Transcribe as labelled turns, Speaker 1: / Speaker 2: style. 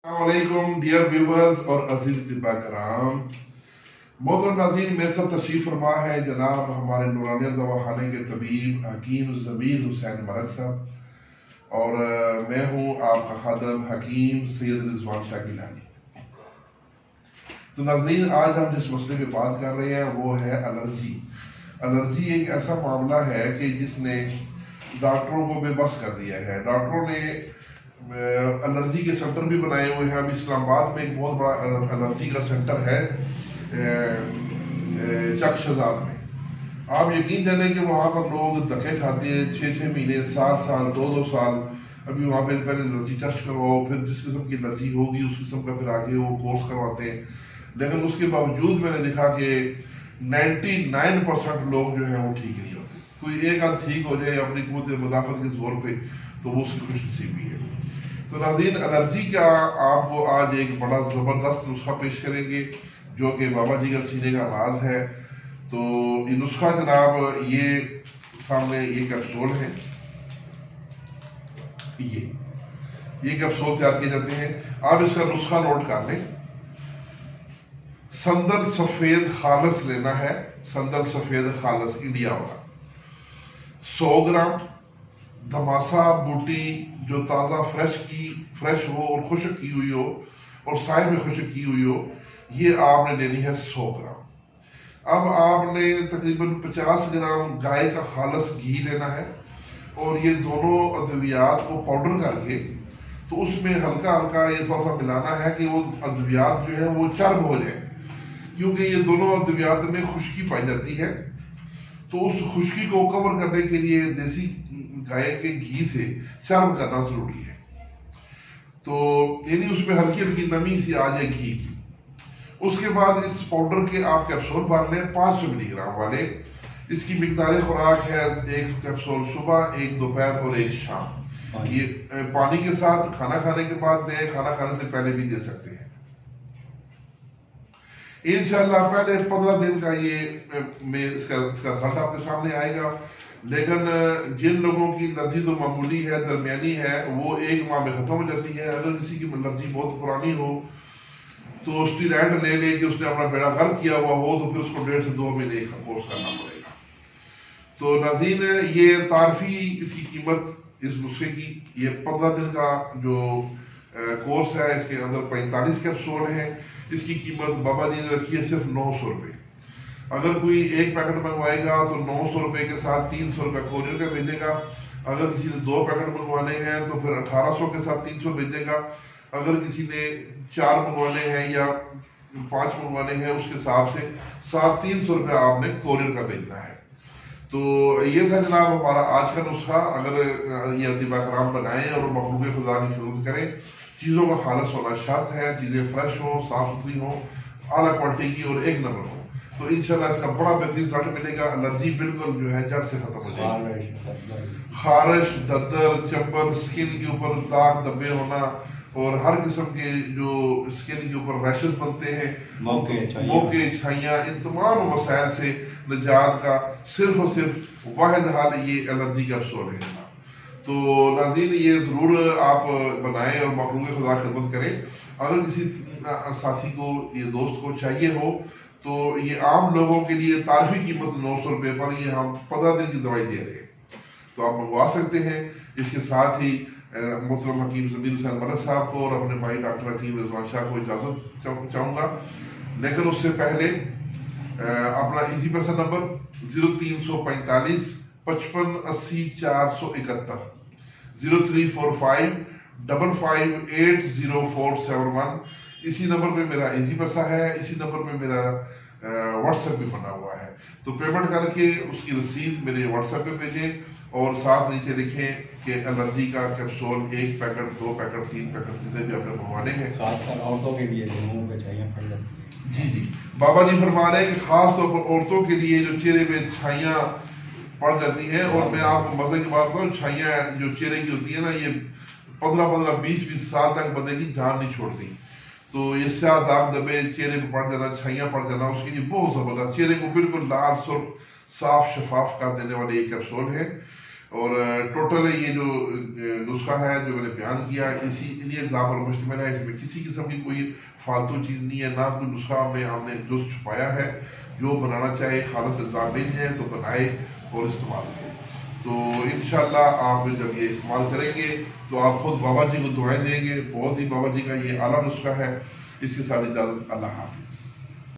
Speaker 1: السلام علیکم dear viewers اور عزیز طباء کرام، محترم ناظرین، میرے ساتھ تشریف فرما ہے جناب ہمارے نورانیہ دواخانے کے طبیب حکیم ضمیر حسین مرک صاحب، اور میں ہوں آپ کا خادم حکیم سید رضوان شاہ گیلانی۔ تو ناظرین، آج ہم جس مسئلے پہ بات کر رہے ہیں وہ ہے الرجی۔ الرجی ایک ایسا معاملہ ہے کہ جس نے ڈاکٹروں کو بے بس کر دیا ہے۔ ڈاکٹروں نے الرجی کے سینٹر بھی بنائے ہوئے ہیں۔ ابھی اسلام آباد میں ایک بہت بڑا الرجی کا سینٹر ہے چک شہزاد میں۔ آپ یقین جانیں کہ وہاں پر لوگ دھکے کھاتے ہیں، 6 مہینے، 7 سال، 2 سال۔ ابھی وہاں پہ پہلے الرجی ٹیسٹ کرواؤ، پھر جس قسم کی الرجی ہوگی اس قسم کا پھر آگے وہ کورس کرواتے ہیں۔ لیکن اس کے باوجود میں نے دیکھا کہ 99% لوگ جو ہیں وہ ٹھیک نہیں ہوتے۔ کوئی ایک آدھ ٹھیک ہو جائے اپنی قوت مدافعت کے زور پہ تو وہ اس کی خوش نصیبی ہے۔ تو ناظرین، الرجی کا آپ کو آج ایک بڑا زبردست نسخہ پیش کریں گے جو کہ بابا جی کا سینے کا راز ہے۔ تو یہ نسخہ جناب یہ سامنے یہ کیپسول ہے، یہ کیپسول تیار کیے جاتے ہیں۔ آپ اس کا نسخہ نوٹ کر لیں۔ سندل سفید خالص لینا ہے، سندل سفید خالص انڈیا والا 100 گرام۔ دھماسا بوٹی جو تازہ فریش ہو اور خشک کی ہوئی ہو اور سائے میں خشک کی ہوئی ہو، یہ آپ نے لینی ہے 100 گرام۔ اب آپ نے تقریباً 50 گرام گائے کا خالص گھی لینا ہے، اور یہ دونوں ادویات کو پاؤڈر کر کے تو اس میں ہلکا ہلکا یہ تھوڑا سا ملانا ہے کہ وہ ادویات جو ہے وہ چرب ہو جائیں، کیونکہ یہ دونوں ادویات میں خشکی پائی جاتی ہے۔ تو اس خشکی کو کور کرنے کے لیے دیسی گائے کے گھی سے چرب کرنا ضروری ہے۔ تو یعنی اس میں ہلکی ہلکی نمی سی آ جائے گھی کی۔ اس کے بعد اس پاؤڈر کے آپ کیپسول بھر لیں 500 ملی گرام والے۔ اس کی مقدار خوراک ہے 1 کیپسول صبح، 1 دوپہر اور 1 شام۔ یہ پانی کے ساتھ کھانا کھانے کے بعد دیں، کھانا کھانے سے پہلے بھی دے سکتے ہیں۔ انشاءاللہ پہلے 15 دن کا اس کا رزلٹ آپ کے سامنے آئے گا۔ لیکن جن لوگوں کی الرجی تو معمولی ہے، درمیانی ہے، وہ 1 ماہ میں ختم ہو جاتی ہے۔ اگر کسی کی الرجی بہت پرانی ہو تو اسٹیرائڈ لے لے کہ اس نے اپنا بیڑا غرق کیا ہوا ہو تو پھر اس کو 1.5 سے 2 مہینے کا کورس کرنا پڑے گا۔ تو ناظرین، یہ تعارفی اس کی قیمت اس نسخے کی، یہ 15 دن کا جو کورس ہے، اس کے اندر 45 کیپسول ہیں۔ اس کی قیمت بابا جی نے رکھی ہے صرف 900 روپے۔ اگر کوئی 1 پیکٹ منگوائے گا تو 900 روپے کے ساتھ 300 روپے کوریئر کا بھیجے گا۔ اگر کسی نے 2 پیکٹ منگوانے ہیں تو پھر 1800 کے ساتھ 300 بھیجے گا۔ اگر کسی نے 4 منگوانے ہیں یا 5 منگوانے ہیں، اس کے حساب سے 300 روپے آپ نے کوریئر کا بھیجنا ہے۔ تو یہ تھا جناب ہمارا آج کا نسخہ۔ اگر یہ طباء کرام بنائیں اور مخلوق خدا کی خدمت کریں، چیزوں کا خالص ہونا شرط ہے، چیزیں فریش ہوں، صاف ستھری ہوں، اعلیٰ کوالٹی کی اور 1 نمبر ہو، تو انشاءاللہ اس کا بڑا بہترین رزلٹ ملے گا۔ الرجی بالکل جو ہے جڑ سے ختم ہو جائے گی۔ خارش، ددر، چمبل، سکن کے اوپر داغ دبے ہونا اور ہر قسم کے جو سکن کے اوپر ریشز بنتے ہیں، موقع چھائیاں، ان تمام مسائل سے نجات کا صرف اور صرف واحد حل یہ الرجی کیپسول ہے۔ تو ناظرین، یہ ضرور آپ بنائیں اور مخلوق خدا خدمت کریں۔ اگر کسی ساتھی کو، یہ دوست کو چاہیے ہو تو یہ عام لوگوں کے لیے تعارفی قیمت 900 روپے پر یہ ہم 15 دن کی دوائی دے رہے ہیں، تو آپ منگوا سکتے ہیں۔ اس کے ساتھ ہی محترم حکیم ضمیر حسین مرک صاحب کو اور اپنے بھائی ڈاکٹر حکیم رضوان شاہ کو اجازت چاہوں گا، لیکن اس سے پہلے اپنا ایزی پیسہ نمبر 0345 55 80 471 0345 55 80471۔ اسی نمبر پہ میرا ایزی پیسہ ہے، اسی نمبر پہ میرا واٹس ایپ بھی بنا ہوا ہے۔ تو پیمنٹ کر کے اس کی رسید میرے واٹس ایپ پہ بھیجیں اور ساتھ نیچے لکھیں کہ الرجی کا کیپسول 1 پیکٹ، 2 پیکٹ، 3 پیکٹ جتنے بھی آپ نے منگوانے ہیں،
Speaker 2: خاص کر عورتوں کے لیے منہ پہ چھائیاں پڑ جاتی ہیں۔
Speaker 1: جی بابا جی فرما رہے ہیں کہ خاص طور پر عورتوں کے لیے جو چہرے میں چھائیاں پڑ جاتی ہیں، اور میں آپ کو مزے کی بات کروں، چھائیاں جو چہرے کی ہوتی ہیں نا، یہ 15 20 سال تک بندے کی جان نہیں چھوڑتی۔ تو یہ سیاہ داغ دبے چہرے پہ پڑ جانا، چھائیاں پڑ جانا، اس کے لیے بہت زبردست، چہرے کو بالکل لال سرخ صاف شفاف کر دینے والے یہ کیپسول ہے۔ اور ٹوٹل یہ جو نسخہ ہے جو میں نے بیان کیا انہی اجزاء پر مشتمل ہے. اس میں کسی قسم کی کوئی فالتو چیز نہیں ہے، نہ کوئی نسخہ میں ہم نے جز چھپایا ہے. جو بنانا چاہے خالص اجزاء مل ہیں تو بنائے اور استعمال کریں. تو انشاءاللہ آپ جب یہ استعمال کریں گے تو آپ خود بابا جی کو دعائیں دیں گے. بہت ہی بابا جی کا یہ اعلیٰ نسخہ ہے. اس کے ساتھ اجازت، اللہ حافظ.